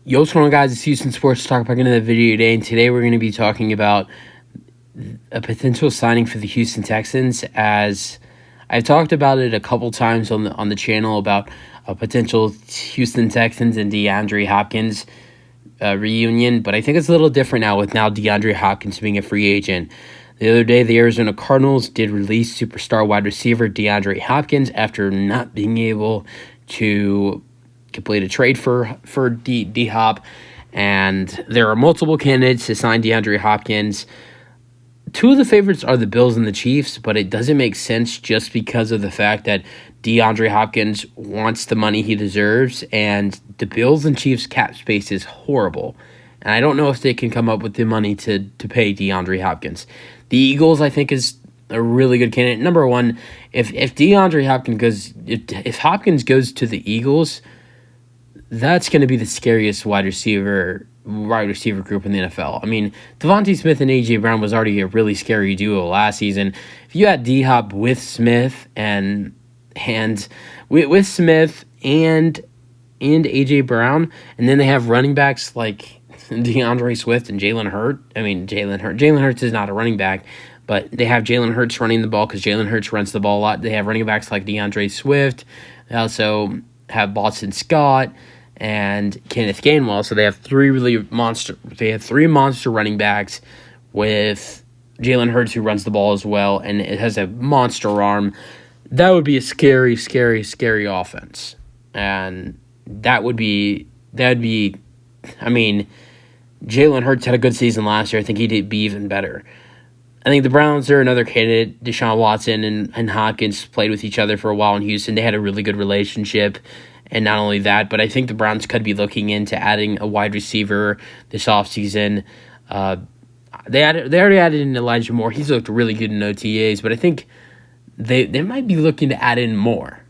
Yo, what's going on, guys? It's Houston Sports Talk back into the video today, and today we're going to be talking about a potential signing for the Houston Texans. As I've talked about it a couple times on the channel about a potential Houston Texans and DeAndre Hopkins reunion, but I think it's a little different now with DeAndre Hopkins being a free agent. The other day, the Arizona Cardinals did release superstar wide receiver DeAndre Hopkins after not being able to complete a trade for D-Hop, and there are multiple candidates to sign DeAndre Hopkins. Two of the favorites are the Bills and the Chiefs, but it doesn't make sense just because of the fact that DeAndre Hopkins wants the money he deserves, and the Bills and Chiefs cap space is horrible. And I don't know if they can come up with the money to pay DeAndre Hopkins. The Eagles, I think, is a really good candidate. Number one, if DeAndre Hopkins goes, if Hopkins goes to the Eagles, that's going to be the scariest wide receiver group in the NFL. I mean, Devontae Smith and A.J. Brown was already a really scary duo last season. If you had D-Hop with Smith and with Smith and A.J. Brown, and then they have running backs like DeAndre Swift and Jalen Hurts. Jalen Hurts is not a running back, but they have Jalen Hurts running the ball because Jalen Hurts runs the ball a lot. They have running backs like DeAndre Swift. They also have Boston Scott and Kenneth Gainwell. So they have three monster running backs with Jalen Hurts, who runs the ball as well, and it has a monster arm. That would be a scary, scary, scary offense. And that'd be I mean, Jalen Hurts had a good season last year. I think he'd be even better. I think the Browns are another candidate. Deshaun Watson and Hopkins played with each other for a while in Houston. They had a really good relationship. And not only that, but I think the Browns could be looking into adding a wide receiver this offseason. They already added in Elijah Moore. He's looked really good in OTAs, but I think they might be looking to add in more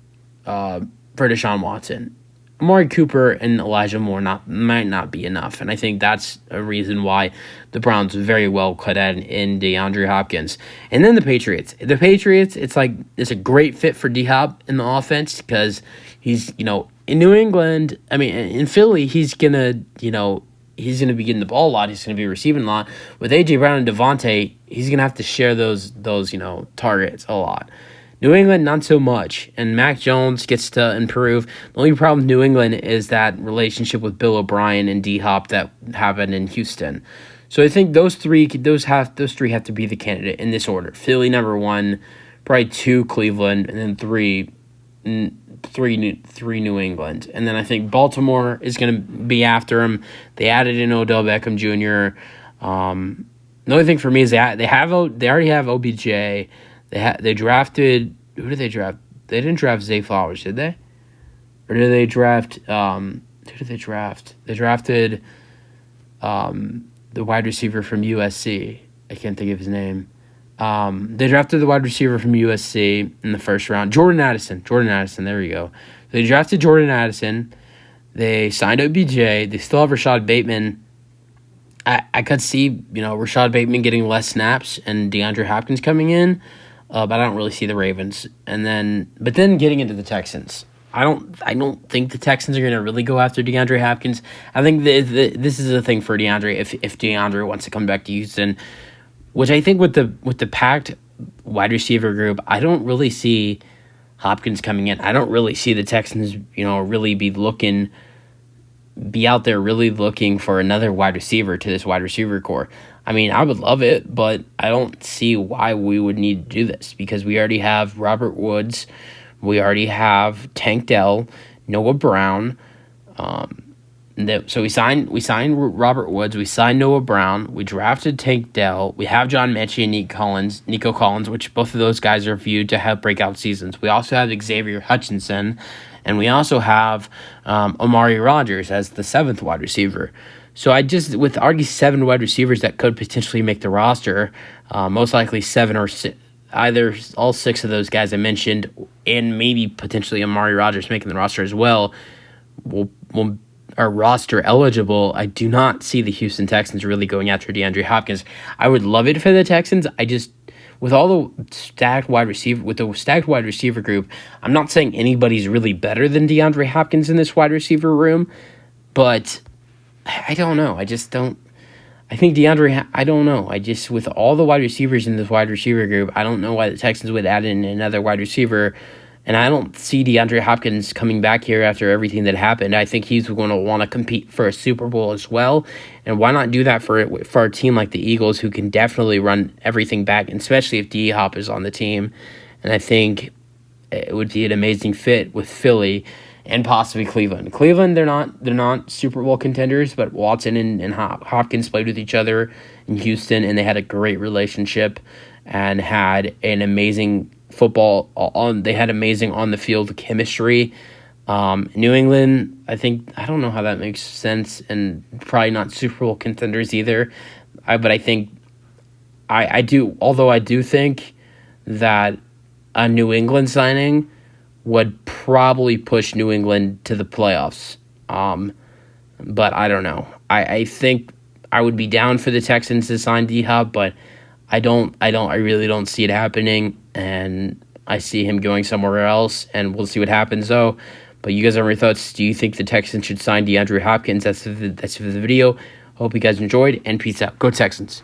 for Deshaun Watson. Amari Cooper and Elijah Moore might not be enough, and I think that's a reason why the Browns very well could add in DeAndre Hopkins. And then the Patriots. The Patriots, it's a great fit for D-Hop in the offense because he's, in New England, in Philly, he's gonna be getting the ball a lot. He's gonna be receiving a lot. With A.J. Brown and Devontae, he's gonna have to share those targets a lot. New England, not so much, and Mac Jones gets to improve. The only problem with New England is that relationship with Bill O'Brien and D-Hop that happened in Houston. So I think those three have to be the candidate in this order. Philly number one, probably two Cleveland, and then three New England. And then I think Baltimore is going to be after him. They added in Odell Beckham Jr. The only thing for me is they already have OBJ. They drafted. Who did they draft? They didn't draft Zay Flowers, did they? Or did they draft? Who did they draft? They drafted the wide receiver from USC. I can't think of his name. They drafted the wide receiver from USC in the first round. Jordan Addison. There we go. They drafted Jordan Addison. They signed OBJ. They still have Rashad Bateman. I could see Rashad Bateman getting less snaps and DeAndre Hopkins coming in. But I don't really see the Ravens. But then getting into the Texans, I don't think the Texans are going to really go after DeAndre Hopkins. I think this is a thing for DeAndre if DeAndre wants to come back to Houston, which I think with the packed wide receiver group, I don't really see Hopkins coming in. I don't really see the Texans, really be out there really looking for another wide receiver to this wide receiver core. I mean, I would love it, but I don't see why we would need to do this because we already have Robert Woods, we already have Tank Dell, Noah Brown. So we signed Robert Woods, we signed Noah Brown, we drafted Tank Dell, we have John Mechie and Nico Collins, which both of those guys are viewed to have breakout seasons. We also have Xavier Hutchinson, and we also have Amari Rodgers as the seventh wide receiver. So with already 7 wide receivers that could potentially make the roster, most likely 7 or 6, either all 6 of those guys I mentioned, and maybe potentially Amari Rodgers making the roster as well, are roster eligible. I do not see the Houston Texans really going after DeAndre Hopkins. I would love it for the Texans. With the stacked wide receiver group, I'm not saying anybody's really better than DeAndre Hopkins in this wide receiver room, but I don't know. I just don't. I think DeAndre. I don't know. I just, with all the wide receivers in this wide receiver group, I don't know why the Texans would add in another wide receiver. And I don't see DeAndre Hopkins coming back here after everything that happened. I think he's going to want to compete for a Super Bowl as well. And why not do that for a team like the Eagles, who can definitely run everything back, and especially if D-Hop is on the team. And I think it would be an amazing fit with Philly and possibly Cleveland. Cleveland, they're not Super Bowl contenders, but Watson and Hopkins played with each other in Houston, and they had a great relationship and had an amazing football on. They had amazing on the field chemistry. New England, I don't know how that makes sense, and probably not Super Bowl contenders either. But I think I do. Although I do think that a New England signing would probably push New England to the playoffs. But I don't know. I think I would be down for the Texans to sign D-Hop, but I really don't see it happening, and I see him going somewhere else, and we'll see what happens though. But you guys have your thoughts. Do you think the Texans should sign DeAndre Hopkins? That's the video. Hope you guys enjoyed, and peace out. Go Texans.